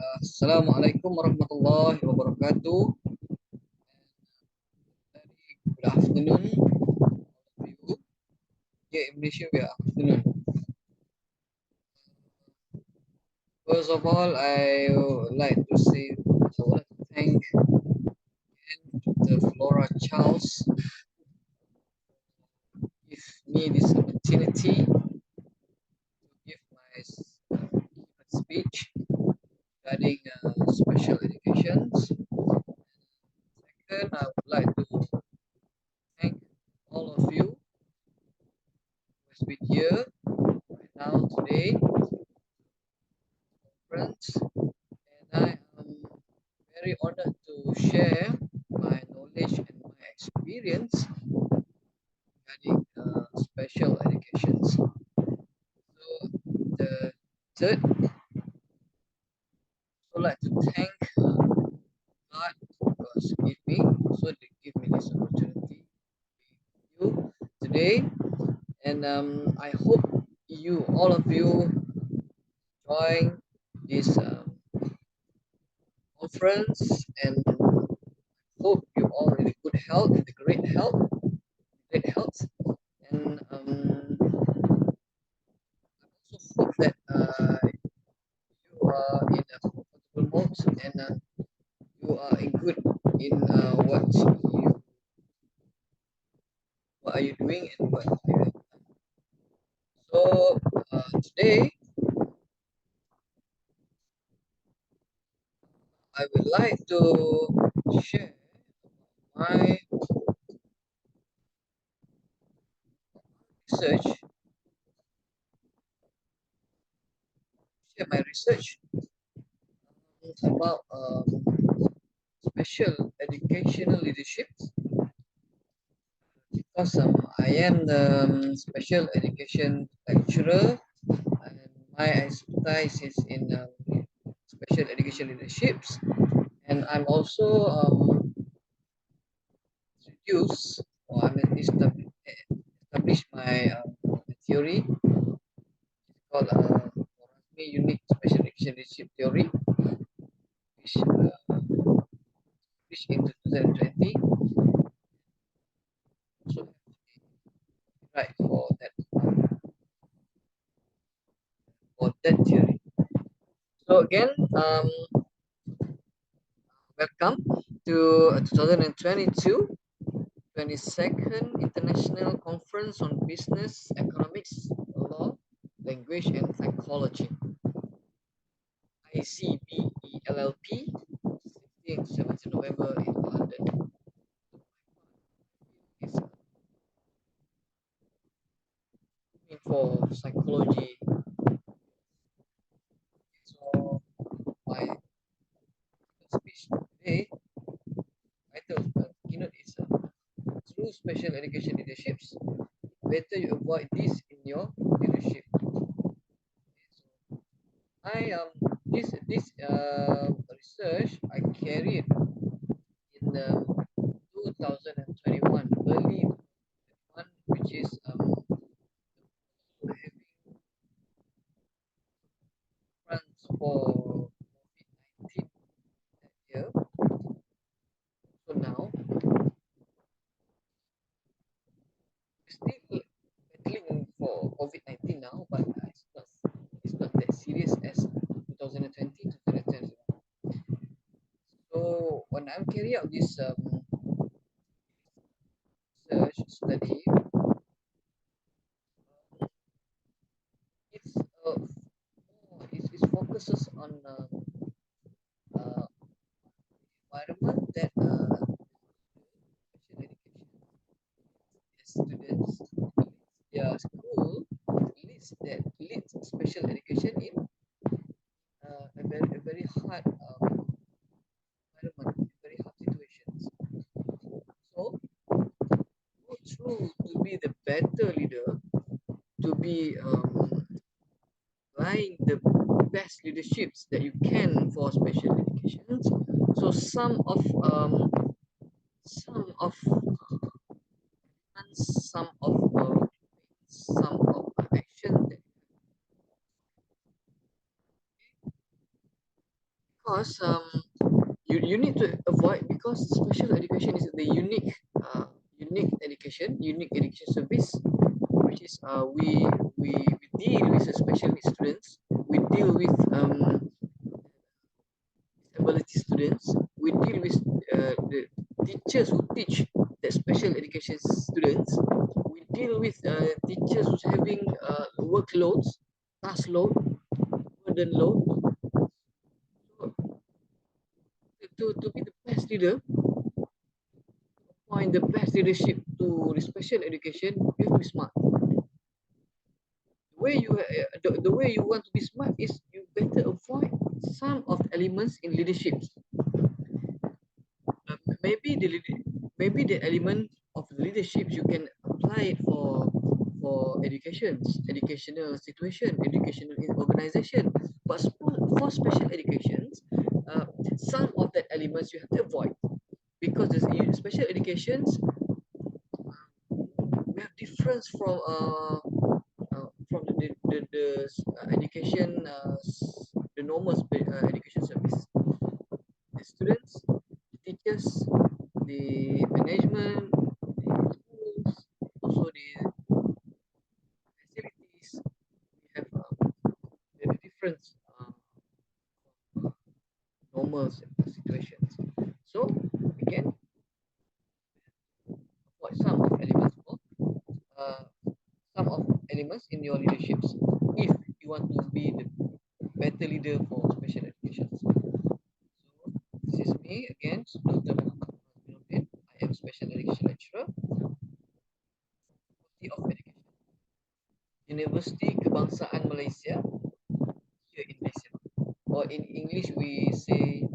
Assalamualaikum warahmatullahi wabarakatuh. Good afternoon, all of you. Here in Malaysia, we are afternoon. First of all, I would like to say, I would like to thank the Flora Charles give me this opportunity to give my speech regarding special education. Second, I would like to thank all of you who has been here right now today, friends, and I am very honored to share my knowledge and my experience regarding special education. So the third, I would like to thank God because give me this opportunity with you today, and I hope all of you, join this conference, and hope you all in good health, in the great health, and I also hope that you are in a comfortable mode, and you are in good in what are you doing and what are you doing. So today I would like to share my research, about special educational leadership, because I am the special education lecturer, and my expertise is in special education leaderships, and I'm also introduced, or established my theory called unique special education leadership theory, which in 2020, so right for that theory. So again, welcome to 2022 22nd International Conference on Business, Economics, Law, Language and Psychology, ICBELLP, 16th 17th November in London. It's for psychology. So my speech today, title keynote is through special education leaderships. Better you avoid this in your leadership. So I this research I carried in 2021, early one, which is having runs for COVID-19 that year. So now we're still battling for COVID-19 now, but it's not that serious as 2020, 2021. So when I'm carrying out this research study, it's it focuses on environment that special education students, their school leads special education in a very hard environment, very hard situations. So go through to be the better leader, to be applying the best leaderships that you can for special education. So some of some of some of action that because you need to avoid, because special education is the unique education service, which is we deal with the special needs students, we deal with disability students, we deal with the teachers who teach the special education students, we deal with teachers who's having workloads, task load, burden load. So to be the best leader, find the best leadership to the special education, you have to be smart. The way you want to be smart is you better avoid some of the elements in leadership. Uh, maybe the maybe the element of leadership you can apply it for educational situation, educational organization, but for special educations, some of that elements you have to avoid, because the special educations we have difference from the education, the normal education service. The students, the teachers, the management, the schools, also the facilities. We have the different normal situations. So we can avoid uh, some of elements in your leaderships if you want to be the better leader for special education. So this is me again, Dr. Muhammad Aminuddin. I am special education lecturer, Faculty of Education, University Kebangsaan Malaysia, here in Malaysia. Or in English, we state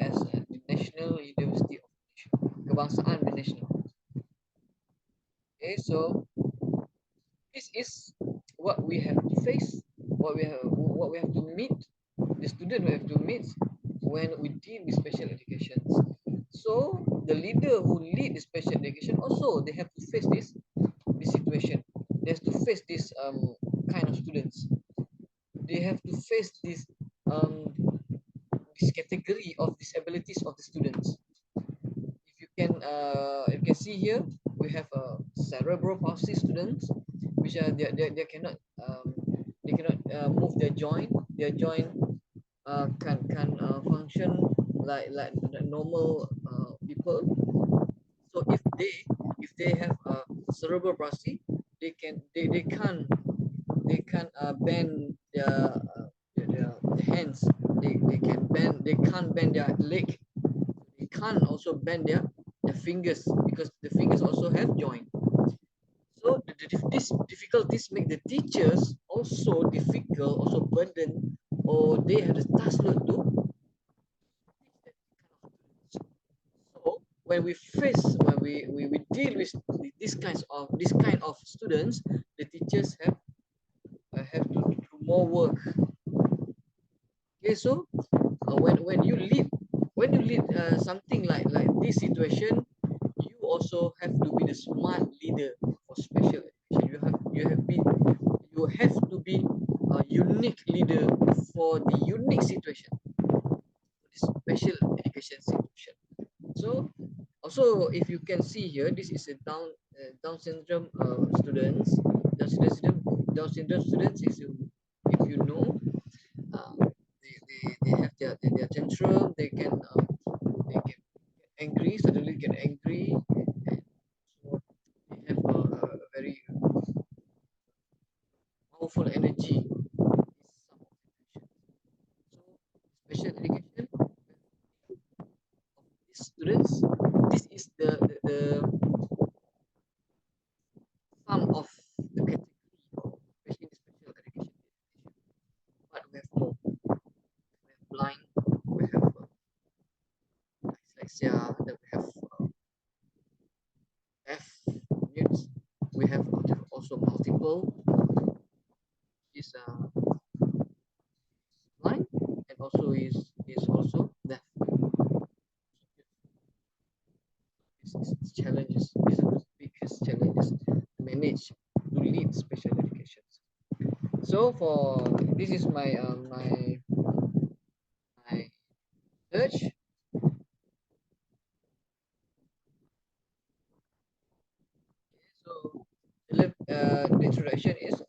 as the National University of Malaysia, Kebangsaan National. Okay, so this is what we have to face, what we have to meet, the student we have to meet when we deal with special education. So the leader who lead the special education also, they have to face this situation. They have to face this kind of students. They have to face um, this category of disabilities of the students. If you can see here, we have cerebral palsy students, which are they cannot move their joint. Their joint can function like the normal people. So if they have cerebral palsy, they can't bend their hands. They can't bend their leg. They can't also bend their fingers, because the fingers also have joint. So these difficulties make the teachers also difficult, also burden, or they have the task load to. So when we deal with this kind of students, the teachers have to do more work. Okay, so when you lead something like this situation, you also have to be the smart leader for special education. You have to be a unique leader for the unique situation, for the special education situation. So also, if you can see here, this is a Down syndrome students. Down syndrome students, if you know, they have their tantrum. They get angry, suddenly get angry, and so they have a very powerful energy. So special education of these students. This is the some of the category of special education. But we have more. We have blind. We have dyslexia. Then we have deaf mutes. We have also multiple is blind, and also is also deaf. It's challenges. These are the biggest challenges to manage to lead special education. So for this is my research. So the introduction is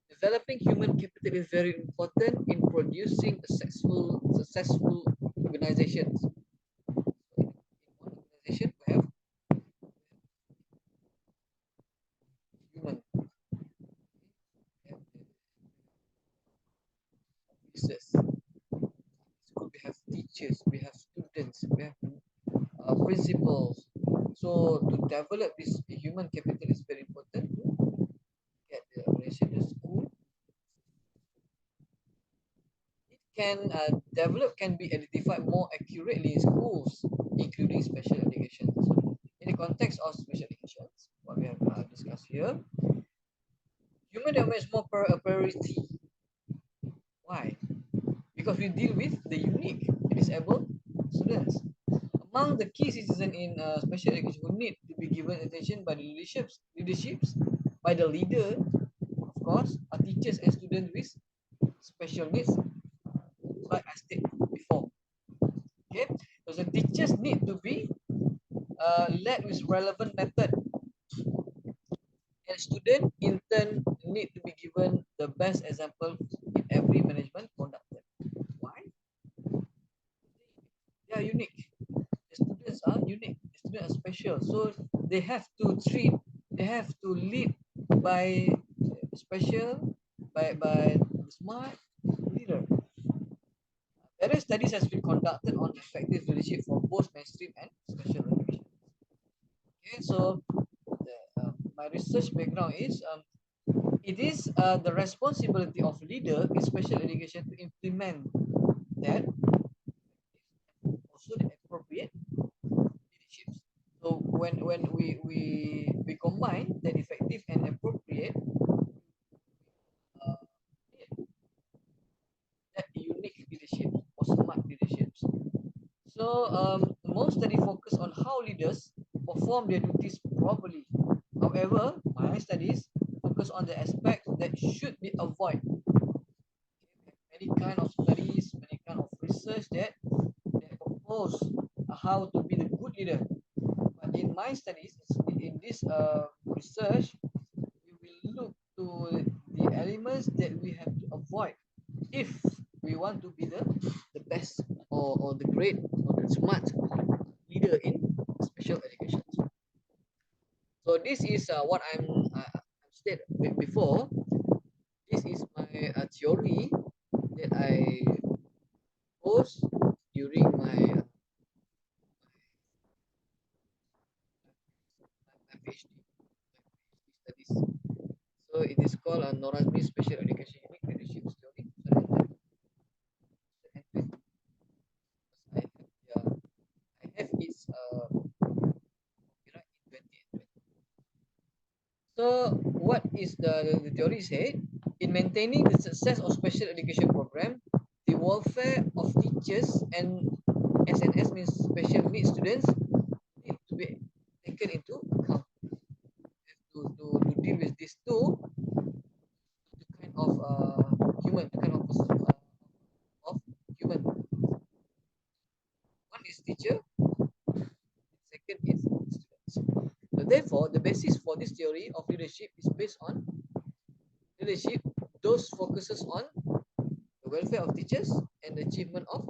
developing human capital is very important in producing successful organizations. In one organization, we have human, we have officers, school, we have teachers, we have students, we have principals. So to develop this human capital is very important to get the organization, the school. It can develop, can be identified more accurately in schools, including special education. In the context of special education, what we have discussed here, human development is more a priority. Why? Because we deal with the unique disabled students. Among the key citizens in special education who need to be given attention by the leaderships by the leader, of course, are teachers and students with special needs, like I stated before. Okay, so the teachers need to be led with relevant method, and student in turn need to be given the best example in every management conducted. Why? They are unique. The students are unique. The students are special. So they have to treat, they have to lead by special, by smart leader. Various studies has been conducted on effective leadership for both mainstream and special education. Okay, so my research background is it is the responsibility of leader in special education to implement that, also the appropriate leaderships. So when we combine that effective and appropriate, uh, that unique leadership or smart leaderships. So most study focus on how leaders perform their duties properly. However, my studies focus on the aspect that should be avoided. Many kind of studies, many kind of research that propose how to be the good leader. But in my studies, in this research, we will look to the elements that we have to avoid if we want to be the best, or the great or the smart leader in special education. So this is what I'm stated before. This is my theory that I post during my PhD studies. So it is called Norazmi Special Education Unique Leadership Theory. I have, yeah, I have its copyright in 2020. So what is the theory said? In maintaining the success of special education program, the welfare of teachers and SNS means special needs students need to be taken into account. To deal with these two, the kind of human, the kind of human. One is teacher, second is students. So therefore, the basis for this theory of leadership is based on leadership. Those focuses on the welfare of teachers and the achievement of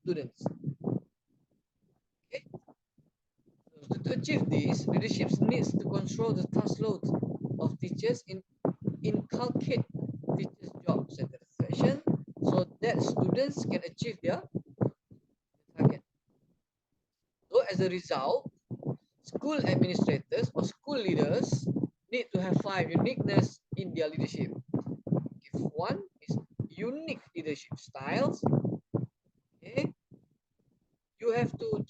students. Okay. So to achieve this, leadership needs to control the task load of teachers, inculcate teachers' job satisfaction so that students can achieve their target. So as a result, school administrators or school leaders need to have 5 uniqueness in their leadership. If one is unique leadership styles, okay, you have to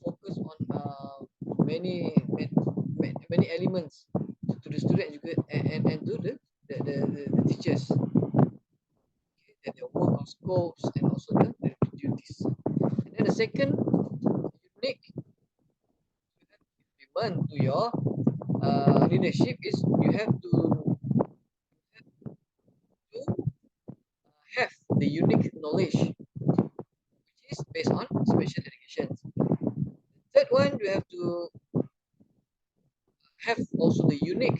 focus on many elements to the student education, and to the teachers, okay, that their work on scopes and also the duties. And then the second unique element to your leadership is you have to have the unique knowledge, which based on special education. Third one, you have to have also the unique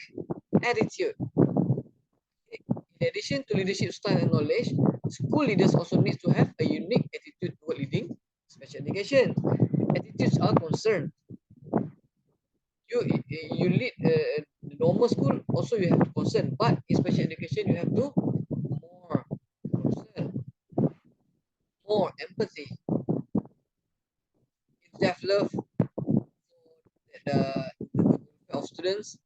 attitude. In addition to leadership style and knowledge, school leaders also need to have a unique attitude toward leading special education. Attitudes are concerned. You lead the normal school, also you have to concern, but in special education you have to more concern, more empathy, in-depth love for the of students,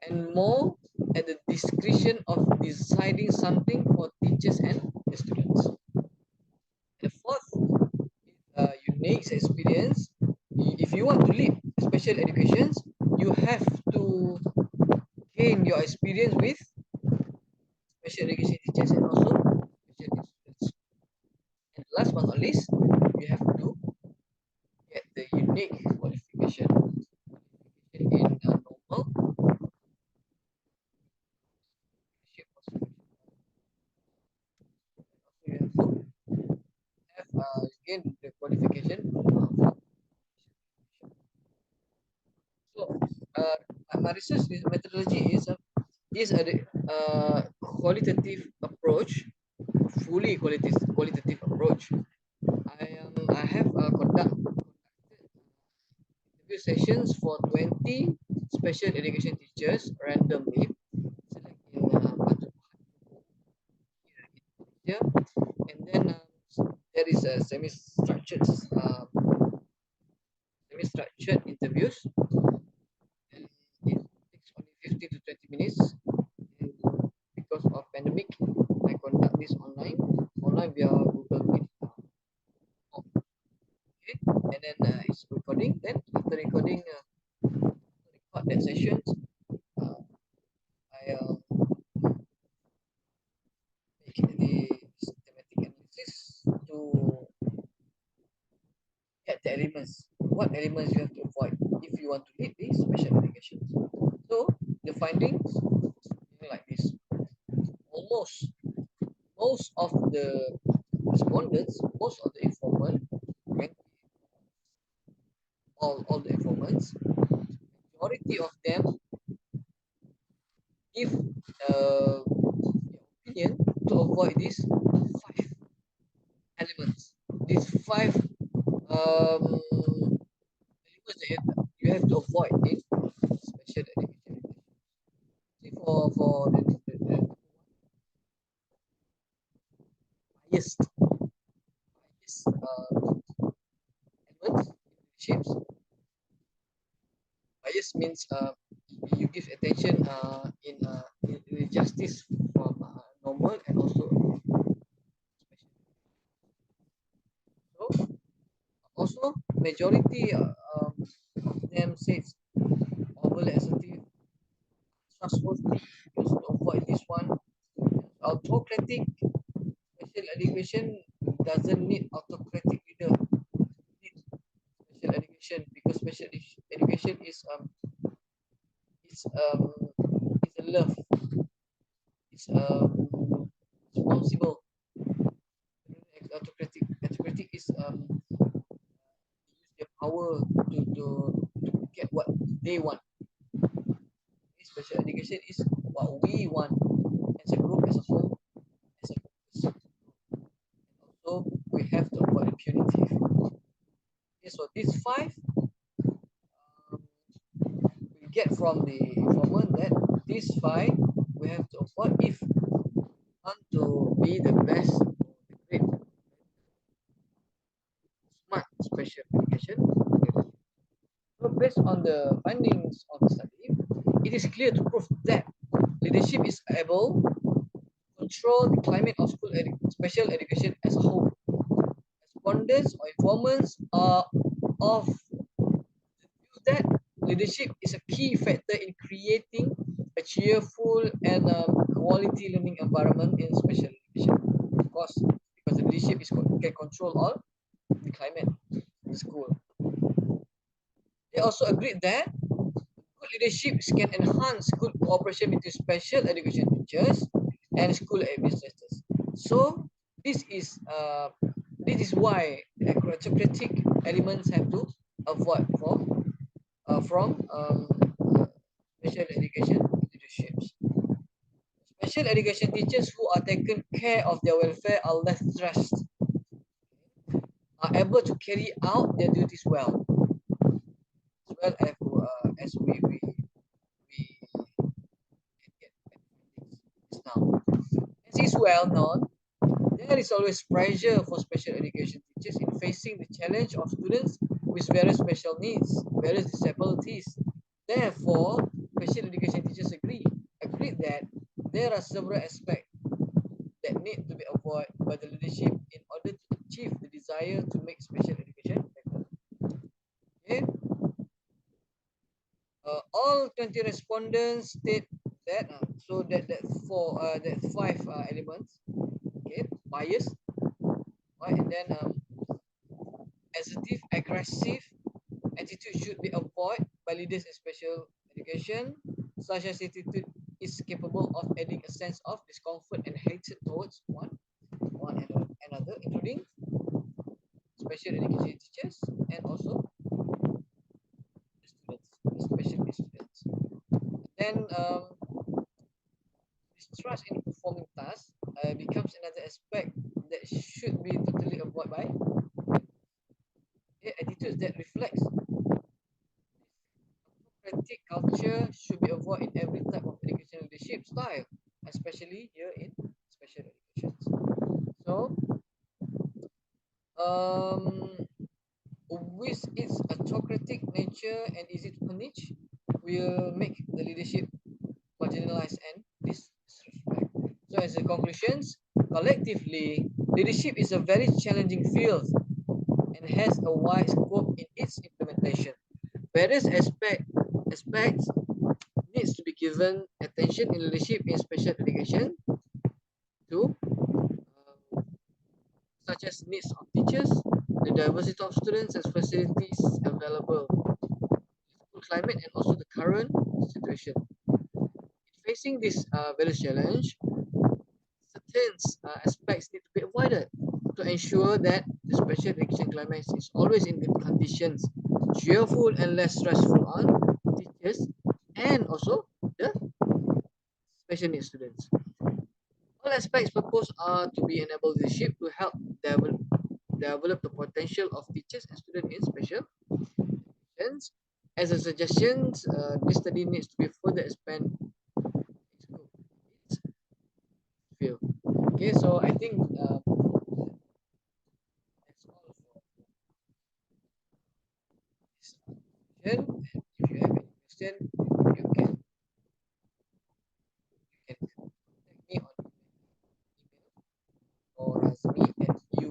and more at the discretion of deciding something for teachers and the students. And the fourth unique experience. If you want to lead special educations, you have to gain your experience with special education teachers and also special education students. And last but not least, you have to get the unique qualification in normal leadership. Also, you have to have gain the qualification. So, my research methodology is a qualitative approach, fully qualitative approach. I have conducted interview sessions for 20 special education teachers randomly select in here, and then there is a semi-structured interviews, and it takes only 15 to 20 minutes. And because of pandemic, I conduct this online via Google Meet. Okay, and then it's recording. Then after recording, record that sessions. Uh, I make the systematic analysis to get the elements. What elements you have to avoid if you want to lead the special education. So the findings like this. Almost most of the respondents, most of the informant, all the informants, majority of them give uh, opinion to avoid these five elements. These five elements that you have to avoid in special education. See, for the highest elements, shapes. Bias means you give attention in justice from normal and also special. So also majority of them says overly assertive, trustworthy. Just to avoid this one. Autocratic special education doesn't need autocratic leader. It needs special education because special education is is a love. It's responsible. Autocratic is use their power to get what they want. Special education is what we want as a group, as a whole, as a purpose. So we have to avoid impunity. Okay, so these five we get from the informant that these five we have to avoid if want to be the best, the great, smart special education. So based on the findings of the study, it is clear to prove that leadership is able to control the climate of special education as a whole. Respondents or informants are of the view that leadership is a key factor in creating a cheerful and quality learning environment in special education. Of course, because the leadership can control all the climate in the school. They also agreed that good leadership can enhance good cooperation between special education teachers and school administrators. So this is This is why acrocratic elements have to avoid from special education leaderships. Special education teachers who are taken care of their welfare are less stressed, are able to carry out their duties well, as well as we get now. As is well known, there is always pressure for special education teachers in facing the challenge of students with various special needs, various disabilities. Therefore, special education teachers agree that there are several aspects that need to be avoided by the leadership in order to achieve the desire to make special education better. Okay? All 20 respondents state that that five elements. Okay, bias, right, and then assertive, aggressive attitude should be avoided by leaders in special education. Such as attitude is capable of adding a sense of discomfort and hatred towards one and another, including special education teachers and also the students, especially students. Then distrust in performing tasks becomes another aspect that should be totally avoided by attitudes that reflects practice culture should be avoided in every type of educational leadership style, especially here in special education. So, um, with its autocratic nature and easy to manage, will make the leadership marginalized and disrespect. So, as a conclusions, collectively, leadership is a very challenging field and has a wide scope in its implementation. Various aspects needs to be given attention in leadership in special education to such as needs of teachers, the diversity of students and facilities available, school climate, and also the current situation. In facing this various challenge, certain aspects need to be avoided to ensure that the special education climate is always in good conditions, cheerful and less stressful on teachers and also the special needs students. All aspects proposed are to be enable leadership to help develop the potential of teachers and students in special education. As a suggestion, this study needs to be further expanded in its field. Okay, so I think that's all for this session. And if you have any question, you can contact me on email or rasmi at u.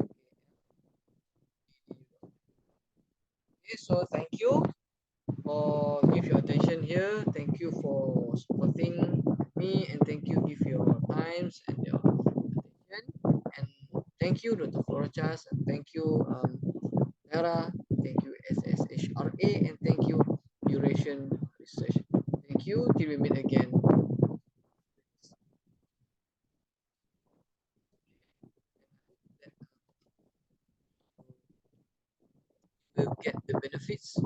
Okay, so thank you for give your attention here. Thank you for supporting me, and thank you give your times and your attention. And thank you, Dr. Florachas, and thank you, Tara. Thank you, SSHRA, and thank you, Duration Research. Thank you. Till we meet again. We'll get the benefits